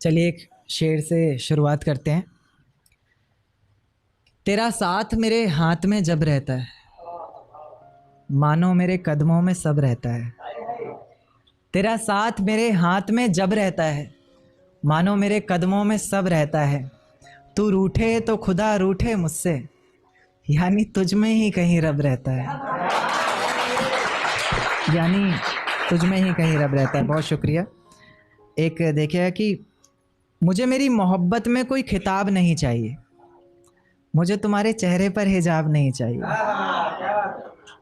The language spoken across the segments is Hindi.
चलिए एक शेर से शुरुआत करते हैं। तेरा साथ मेरे हाथ में जब रहता है, मानो मेरे कदमों में सब रहता है। तेरा साथ मेरे हाथ में जब रहता है, मानो मेरे कदमों में सब रहता है। तू रूठे तो खुदा रूठे मुझसे, यानी तुझ में ही कहीं रब रहता है। यानी तुझ में ही कहीं रब रहता है। बहुत शुक्रिया। एक देखिए कि मुझे मेरी मोहब्बत में कोई खिताब नहीं चाहिए, मुझे तुम्हारे चेहरे पर हिजाब नहीं चाहिए।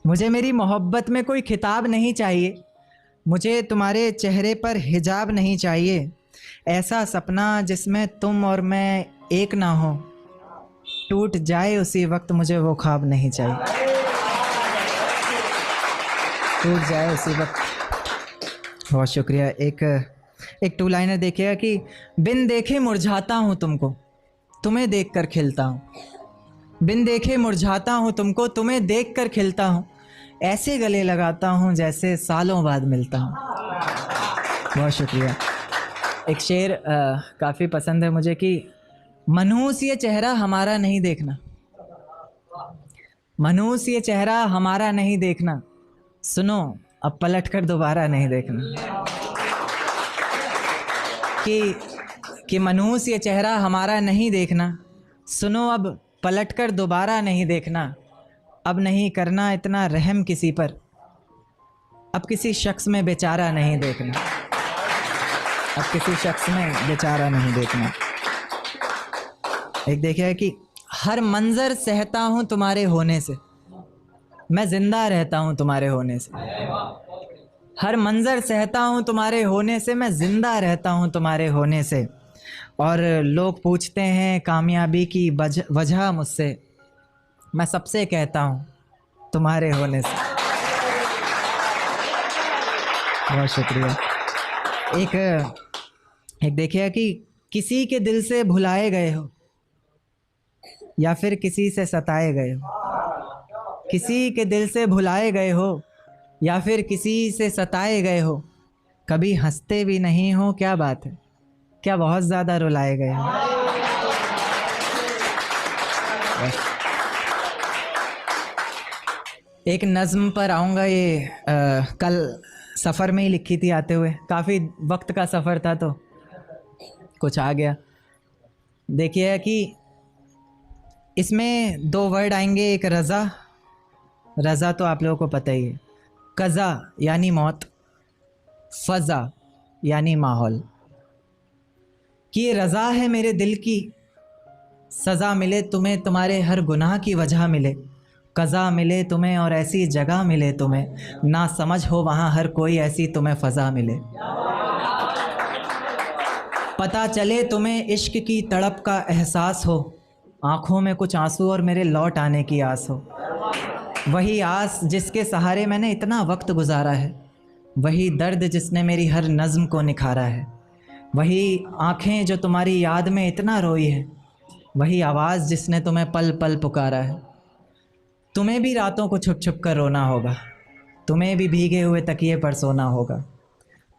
मुझे मेरी मोहब्बत में कोई खिताब नहीं चाहिए, मुझे तुम्हारे चेहरे पर हिजाब नहीं चाहिए। ऐसा सपना जिसमें तुम और मैं एक ना हो, टूट जाए उसी वक्त मुझे वो ख्वाब नहीं चाहिए। टूट जाए उसी वक्त। बहुत शुक्रिया। एक टू लाइनर देखिएगा कि बिन देखे मुरझाता हूँ तुमको, तुम्हें देखकर खिलता हूँ। बिन देखे मुरझाता हूँ तुमको, तुम्हें देखकर खिलता हूँ। ऐसे गले लगाता हूँ जैसे सालों बाद मिलता हूँ। बहुत शुक्रिया। एक शेर काफ़ी पसंद है मुझे कि मनहूस ये चेहरा हमारा नहीं देखना, मनहूस ये चेहरा हमारा नहीं देखना, सुनो अब पलट कर दोबारा नहीं देखना। कि मनहूस ये चेहरा हमारा नहीं देखना, सुनो अब पलट कर दोबारा नहीं देखना। अब नहीं करना इतना रहम किसी पर, अब किसी शख्स में बेचारा नहीं देखना। अब किसी शख्स में बेचारा नहीं देखना। एक देखिए कि हर मंजर सहता हूँ तुम्हारे होने से, मैं जिंदा रहता हूँ तुम्हारे होने से। हर मंजर सहता हूँ तुम्हारे होने से, मैं जिंदा रहता हूँ तुम्हारे होने से। और लोग पूछते हैं कामयाबी की वजह मुझसे, मैं सबसे कहता हूँ तुम्हारे होने से। बहुत शुक्रिया। एक देखिए कि किसी के दिल से भुलाए गए हो या फिर किसी से सताए गए हो, किसी के दिल से भुलाए गए हो या फिर किसी से सताए गए हो। कभी हंसते भी नहीं हो, क्या बात है, क्या बहुत ज़्यादा रुलाए गए हो। एक नज़्म पर आऊँगा, ये कल सफ़र में ही लिखी थी आते हुए, काफ़ी वक्त का सफ़र था तो कुछ आ गया। देखिए कि इसमें दो वर्ड आएंगे, एक रज़ा, रज़ा तो आप लोगों को पता ही है, कज़ा यानी मौत, फ़ज़ा यानी माहौल। कि ये रज़ा है मेरे दिल की, सज़ा मिले तुम्हें तुम्हारे हर गुनाह की वजह मिले। कज़ा मिले तुम्हें और ऐसी जगह मिले तुम्हें, ना समझ हो वहाँ हर कोई ऐसी तुम्हें फ़ज़ा मिले। पता चले तुम्हें इश्क की तड़प का एहसास हो, आँखों में कुछ आंसू और मेरे लौट आने की आस हो। वही आस जिसके सहारे मैंने इतना वक्त गुजारा है, वही दर्द जिसने मेरी हर नज़्म को निखारा है। वही आँखें जो तुम्हारी याद में इतना रोई है, वही आवाज़ जिसने तुम्हें पल पल पुकारा है। तुम्हें भी रातों को छुप छुप कर रोना होगा, तुम्हें भी भीगे हुए तकिए पर सोना होगा।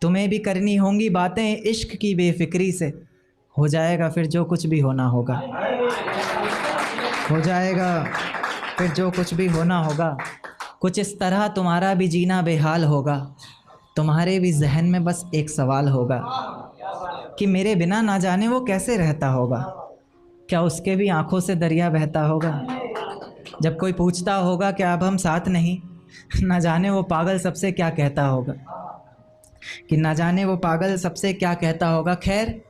तुम्हें भी करनी होंगी बातें इश्क की बेफिक्री से, हो जाएगा फिर जो कुछ भी होना होगा। हो जाएगा फिर जो कुछ भी होना होगा। कुछ इस तरह तुम्हारा भी जीना बेहाल होगा, तुम्हारे भी जहन में बस एक सवाल होगा कि मेरे बिना ना जाने वो कैसे रहता होगा। क्या उसके भी आंखों से दरिया बहता होगा। जब कोई पूछता होगा कि अब हम साथ नहीं, ना जाने वो पागल सबसे क्या कहता होगा, कि ना जाने वो पागल सबसे क्या कहता होगा। खैर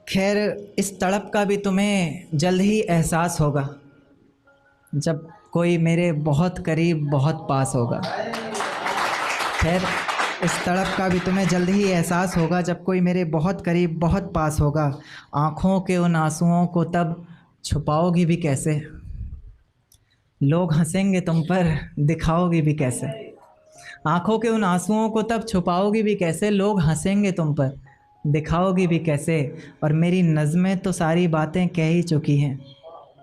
खैर इस तड़प का भी तुम्हें जल्द ही एहसास होगा, जब कोई मेरे बहुत करीब बहुत पास होगा। खैर इस तड़प का भी तुम्हें जल्द ही एहसास होगा, जब कोई मेरे बहुत करीब बहुत पास होगा। आँखों के उन आंसुओं को तब छुपाओगी भी कैसे, लोग हंसेंगे तुम पर दिखाओगी भी कैसे। आँखों के उन आंसुओं को तब छुपाओगी भी कैसे, लोग हंसेंगे तुम पर दिखाओगी भी कैसे। और मेरी नज़में तो सारी बातें कह ही चुकी हैं,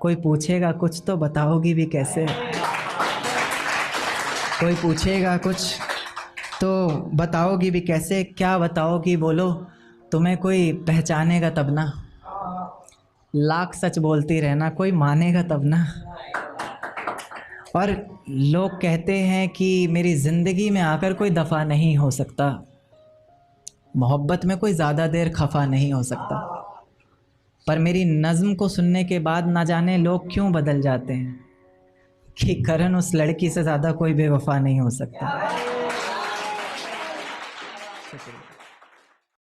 कोई पूछेगा कुछ तो बताओगी भी कैसे। कोई पूछेगा कुछ तो बताओगी भी कैसे, क्या बताओगी बोलो। तुम्हें कोई पहचानेगा तब ना, लाख सच बोलती रहना कोई मानेगा तब ना। और लोग कहते हैं कि मेरी ज़िंदगी में आकर कोई दफ़ा नहीं हो सकता, मोहब्बत में कोई ज़्यादा देर खफा नहीं हो सकता। पर मेरी नज़्म को सुनने के बाद ना जाने लोग क्यों बदल जाते हैं कि करण उस लड़की से ज़्यादा कोई बेवफा नहीं हो सकता।